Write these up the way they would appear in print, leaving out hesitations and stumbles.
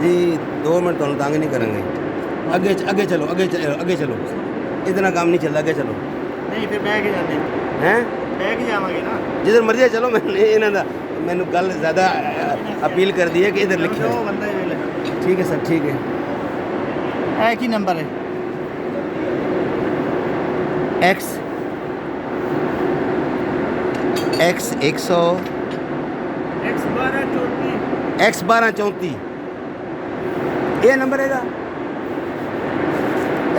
जी 2 minute तो तंग नहीं करेंगे। अगे चलो, अगे चलो, इतना काम नहीं चलता, अगे चलो। नहीं फिर बह के जाते हैं बह के जावांगे ना। जिधर मर्जी चलो। मैंने गल ज़्यादा अपील कर दी है कि इधर लिखे। वो बंदा ही मिले। ठीक है सर, ठीक है। एक ही नंबर है एक्स 100 X 1234 ये नंबर है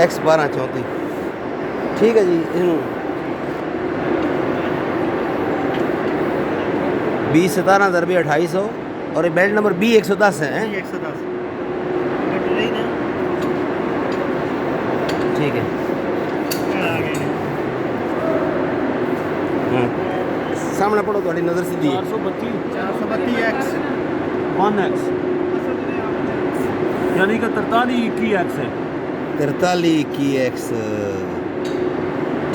X 1234। ठीक है जी। इनू 20 17 दरबे 2800 और ये बेल्ट नंबर B 110 है। 110 ठीक है। सामने पढ़ो, थोड़ी नज़र सीधी है। 432 एक्स 1x यानी कि 43 की एक्स है। 43 की X।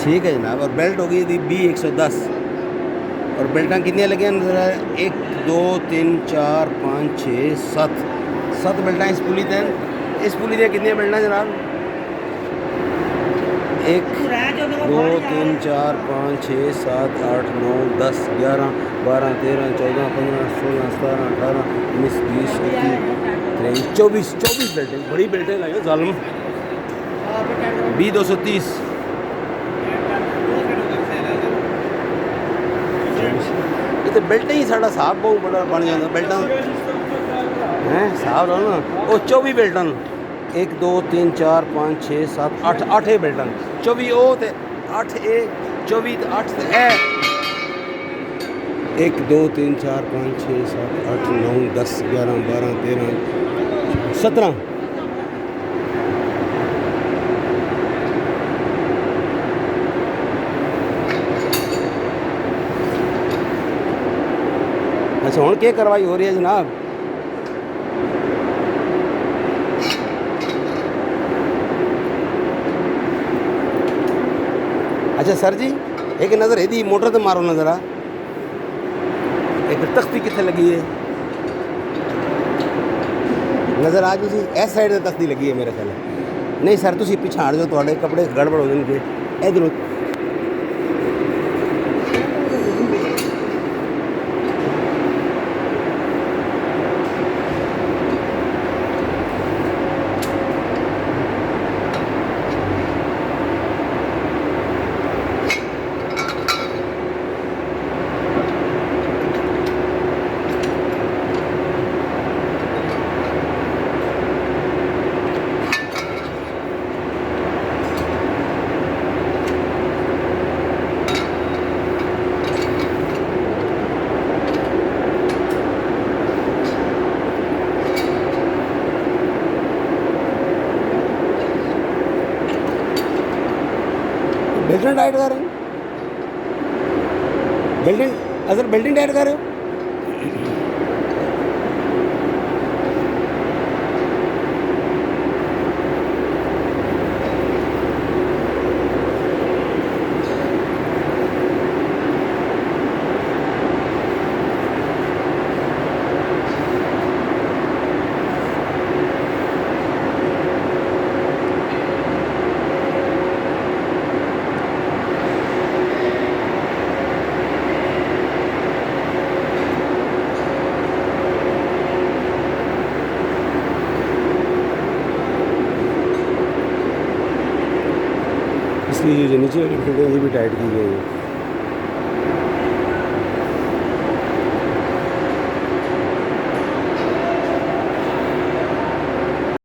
ठीक है जनाब। और बेल्ट होगी थी B 110 और बेल्टां कितनी लगी हैं? 1 2 3 4 5 6 7 बेल्टां इस पुली तैन। इस पुली दियां कितनी बेल्टां जनाब? 1 2 3 4 5 6 7 8 9 10 11 12 13 14 15 16 17 18 19 20 21 23 24 बेल्टें, बड़ी बेल्टें लाई जालम। B 230 ये बेल्ट ही साढ़ा साहब बहुत बड़ा बन जाता। बेल्टा हैं साहब लो ना वो 24 बेल्टन 1 2 3 4 5 6 7 8 8 बेल्टन 24 ओ ते 8 ए 24 8 ए 1 2 3 4 5 6 7 8 9 10 11 12 13 17। अच्छा हूँ क्या कार्रवाई हो रही है जनाब? अच्छा सर जी एक नज़र यदि मोटर तो मारो नज़र आ एक तख्ती कितने लगी है नज़र आ जी इस साइड से तख्ती लगी है मेरे ख्याल। नहीं सर तुम पिछा हट जाओ, थोड़े कपड़े गड़बड़ हो जाएंगे। इधर बेल्टिंग टाइट कर रहे हो? बेल्टिंग टाइट कर रहे हो? इसलिए जो नीचे वाली फिटिंग ये भी टाइट की गई है।